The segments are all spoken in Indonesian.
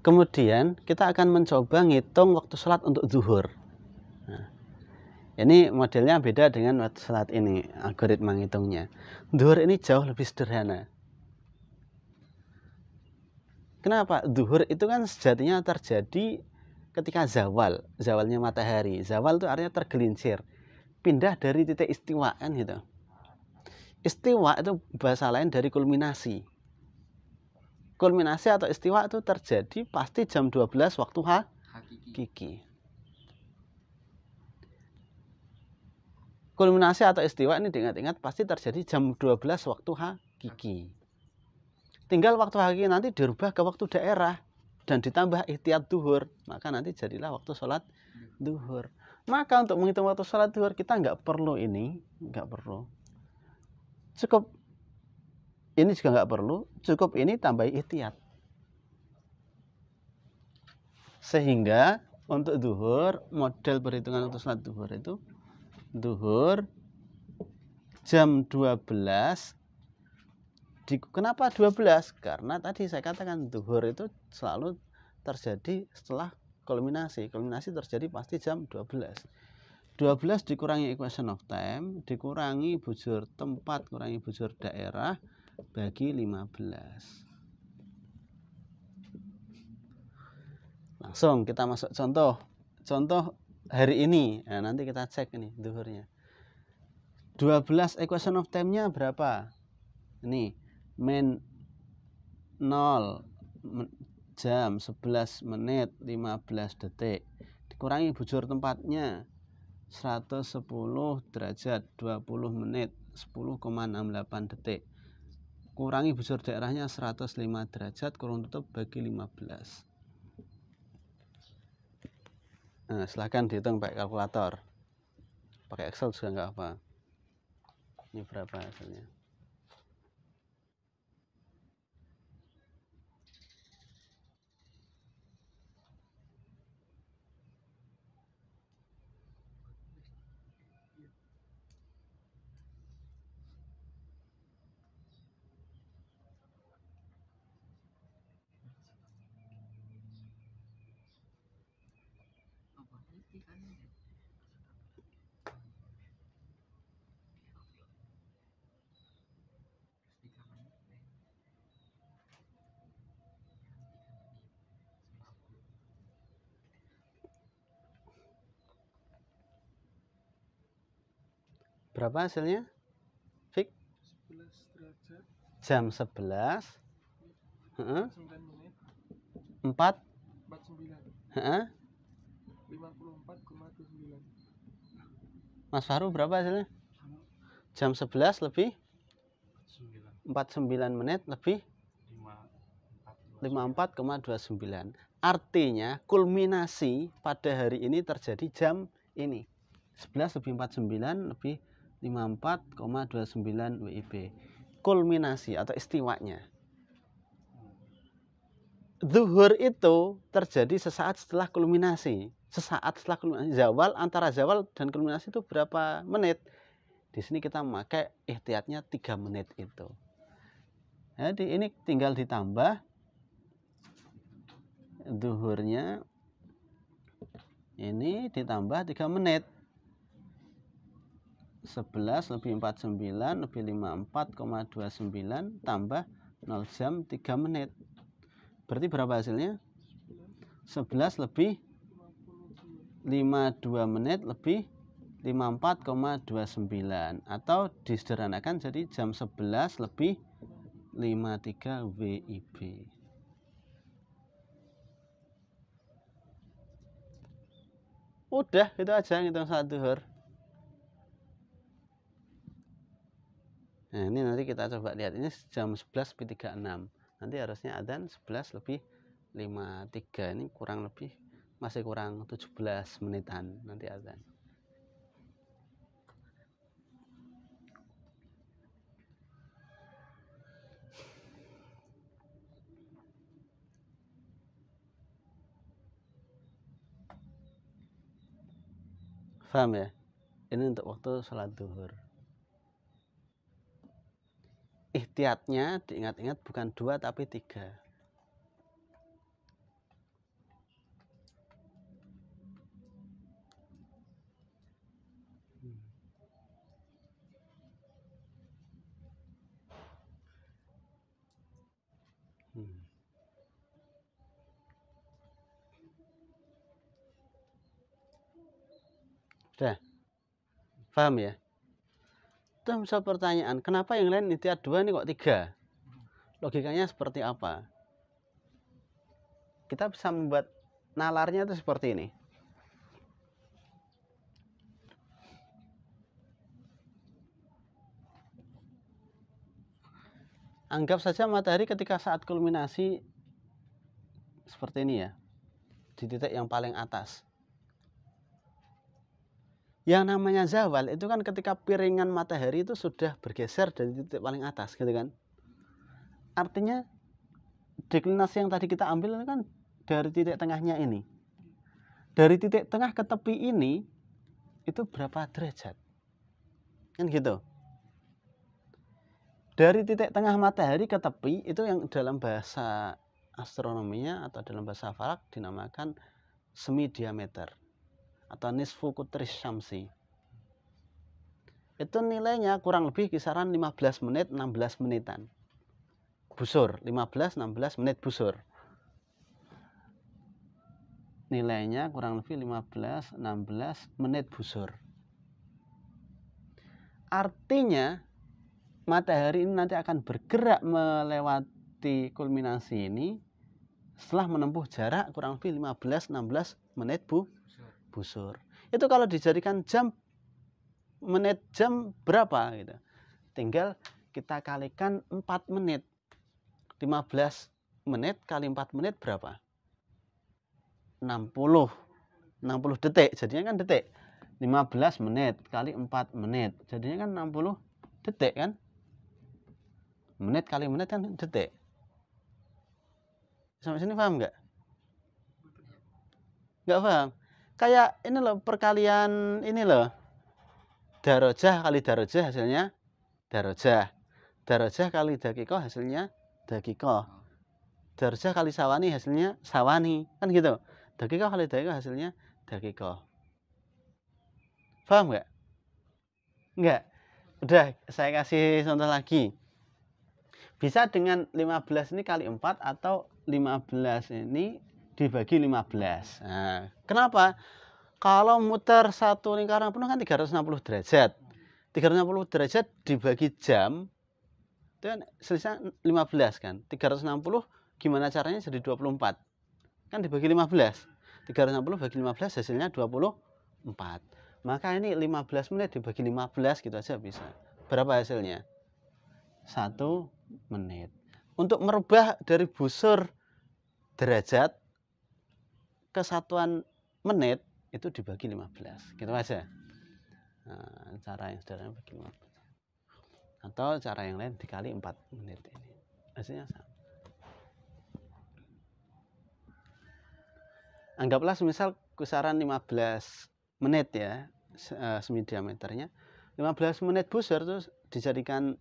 Kemudian kita akan mencoba ngitung waktu sholat untuk zuhur. Nah, ini modelnya beda dengan waktu sholat ini, algoritma ngitungnya. Zuhur ini jauh lebih sederhana. Kenapa? Zuhur itu kan sejatinya terjadi ketika zawal, zawalnya matahari. Zawal itu artinya tergelincir, pindah dari titik istiwa kan gitu. Istiwa itu bahasa lain dari kulminasi. Kulminasi atau istiwa itu terjadi pasti jam 12 waktu hakiki. Kulminasi atau istiwa ini diingat-ingat pasti terjadi jam 12 waktu hakiki. Tinggal waktu hakiki nanti dirubah ke waktu daerah dan ditambah ihtiyat duhur, maka nanti jadilah waktu sholat duhur. Maka untuk menghitung waktu sholat duhur kita nggak perlu ini, nggak perlu. Cukup ini juga nggak perlu, cukup ini tambah ihtiyat. Sehingga untuk duhur, model perhitungan untuk sholat duhur itu duhur jam 12. Kenapa 12? Karena tadi saya katakan duhur itu selalu terjadi setelah kulminasi. Kulminasi terjadi pasti jam 12. 12 dikurangi equation of time, dikurangi bujur tempat, kurangi bujur daerah, bagi 15. Langsung kita masuk contoh hari ini. Nah, nanti kita cek ini duhurnya. 12 equation of time-nya berapa? Ini min 0 jam 11 menit 15 detik dikurangi bujur tempatnya 110 derajat 20 menit 10,68 detik, kurangi bujur daerahnya 105 derajat kurung tutup bagi 15. Nah, silahkan dihitung pakai kalkulator, pakai Excel juga nggak apa. Ini berapa hasilnya? Berapa hasilnya? Fik? 11 derajat. Jam 11. 9 menit. 4. 49. 54,29. Mas Faru berapa hasilnya? Jam 11 lebih 49 menit lebih 54,29. Artinya kulminasi pada hari ini terjadi jam ini 11 lebih 49 lebih 54,29 WIB. Kulminasi atau istiwanya. Zuhur itu terjadi sesaat setelah kulminasi. Sesaat setelah kulminasi. Zawal, antara zawal dan kulminasi itu berapa menit? Di sini kita memakai ihtiyatnya 3 menit itu. Jadi ini tinggal ditambah zuhurnya, ini ditambah 3 menit. 11 lebih 49 lebih 54,29 tambah 0 jam 3 menit. Berarti berapa hasilnya? 11 lebih 52 menit lebih 54,29, atau disederhanakan jadi jam 11 lebih 53 WIB. Udah, itu aja ngitung salat zuhur. Nah, ini nanti kita coba lihat, ini jam 11 lebih 36. Nanti harusnya adzan 11 lebih 53. Ini kurang lebih masih kurang 17 menitan nanti adzan. Paham ya? Ini untuk waktu sholat zuhur. Ihtiyatnya diingat-ingat bukan 2 tapi 3. Sudah? Paham ya? Itu misal pertanyaan, kenapa yang lain ihtiyat 2 ini kok 3? Logikanya seperti apa? Kita bisa membuat nalarnya itu seperti ini. Anggap saja matahari ketika saat kulminasi seperti ini ya, di titik yang paling atas. Yang namanya zawal itu kan ketika piringan matahari itu sudah bergeser dari titik paling atas, gitu kan? Artinya deklinasi yang tadi kita ambil itu kan dari titik tengahnya ini. Dari titik tengah ke tepi ini itu berapa derajat? Kan gitu. Dari titik tengah matahari ke tepi itu yang dalam bahasa astronominya atau dalam bahasa falak dinamakan semi diameter atau nisfu kutris syamsi. Itu nilainya kurang lebih kisaran 15 menit 16 menitan. Busur 15-16 menit busur. Nilainya kurang lebih 15-16 menit busur. Artinya matahari ini nanti akan bergerak melewati kulminasi ini setelah menempuh jarak kurang lebih 15-16 menit busur. Itu kalau dijadikan jam, menit jam berapa gitu. Tinggal kita kalikan 4 menit. 15 menit kali 4 menit berapa? 60 detik. Jadinya kan detik. 15 menit kali 4 menit. Jadinya kan 60 detik kan? Menit kali menit kan detik. Sampai sini paham nggak? Nggak paham? Kayak ini loh, perkalian ini loh. Darajah kali darajah hasilnya darajah. Darajah kali dakikoh hasilnya dakikoh. Darajah kali sawani hasilnya sawani. Kan gitu. Dakikoh kali dakikoh hasilnya dakikoh. Paham nggak? Nggak? Udah, saya kasih contoh lagi. Bisa dengan 15 ini kali 4 atau 15 ini dibagi 15. Nah, kenapa? Kalau muter satu lingkaran penuh kan 360 derajat. 360 derajat dibagi jam itu kan selisih 15 kan. 360 gimana caranya jadi 24? Kan dibagi 15. 360 bagi 15 hasilnya 24. Maka ini 15 menit dibagi 15 gitu aja bisa. Berapa hasilnya? 1 menit. Untuk merubah dari busur derajat ke satuan menit itu dibagi 15. Gitu aja. Nah, cara yang sederhana bagi 15. Atau cara yang lain dikali 4 menit ini. Hasilnya sama. Anggaplah semisal kisaran 15 menit ya, semi diameternya. 15 menit busur itu dijadikan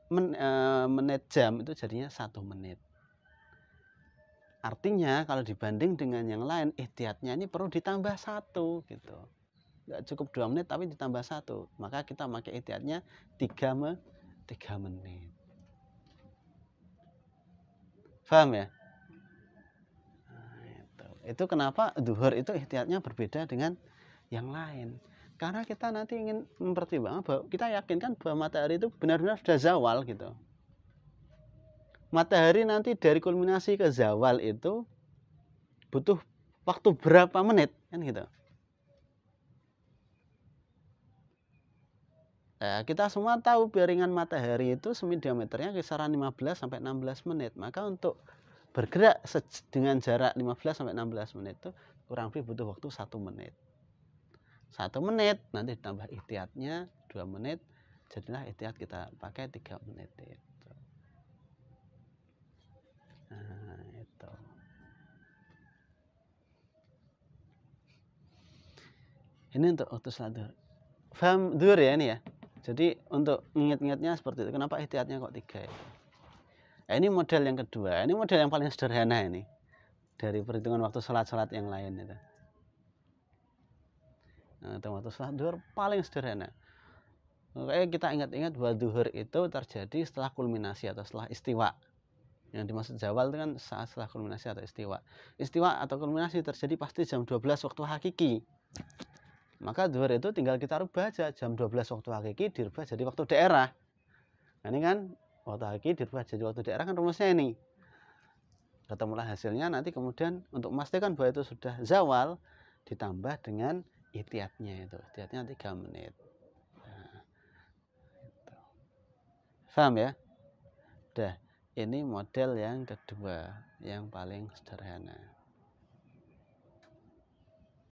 menit jam itu jadinya 1 menit. Artinya kalau dibanding dengan yang lain ihtiyatnya ini perlu ditambah 1 gitu. Nggak cukup 2 menit tapi ditambah 1. Maka kita pakai ihtiyatnya 3 menit. Paham ya? Nah, itu kenapa duhur itu ihtiyatnya berbeda dengan yang lain. Karena kita nanti ingin mempertimbangkan bahwa kita yakinkan bahwa matahari itu benar-benar sudah zawal gitu. Matahari nanti dari kulminasi ke zawal itu butuh waktu berapa menit kan gitu. Nah, kita semua tahu piringan matahari itu semi diameternya kisaran 15 sampai 16 menit. Maka untuk bergerak dengan jarak 15 sampai 16 menit itu kurang lebih butuh waktu 1 menit. 1 menit nanti ditambah ihtiyatnya 2 menit, jadilah ihtiyat kita pakai 3 menit itu. Nah, itu. Ini untuk waktu salat duhur. Paham duhur ya ini ya? Jadi untuk ingat-ingatnya seperti itu. Kenapa ihtiyatnya kok 3 ya? Nah, ini model yang kedua. Ini model yang paling sederhana ini. Dari perhitungan waktu sholat-sholat yang lain itu. Nah, waktu sholat duhur paling sederhana. Makanya kita ingat-ingat bahwa duhur itu terjadi setelah kulminasi atau setelah istiwa. Yang dimaksud zawal itu kan saat setelah kulminasi atau istiwa. Istiwa atau kulminasi terjadi pasti jam 12 waktu hakiki. Maka zuhur itu tinggal kita rubah aja, jam 12 waktu hakiki dirubah jadi waktu daerah. Nah, ini kan waktu hakiki dirubah jadi waktu daerah, kan rumusnya ini. Ketemulah hasilnya, nanti kemudian untuk memastikan bahwa itu sudah zawal ditambah dengan ihtiyatnya itu. Ihtiyatnya 3 menit. Nah, gitu. Paham ya? Udah, ini model yang kedua, yang paling sederhana.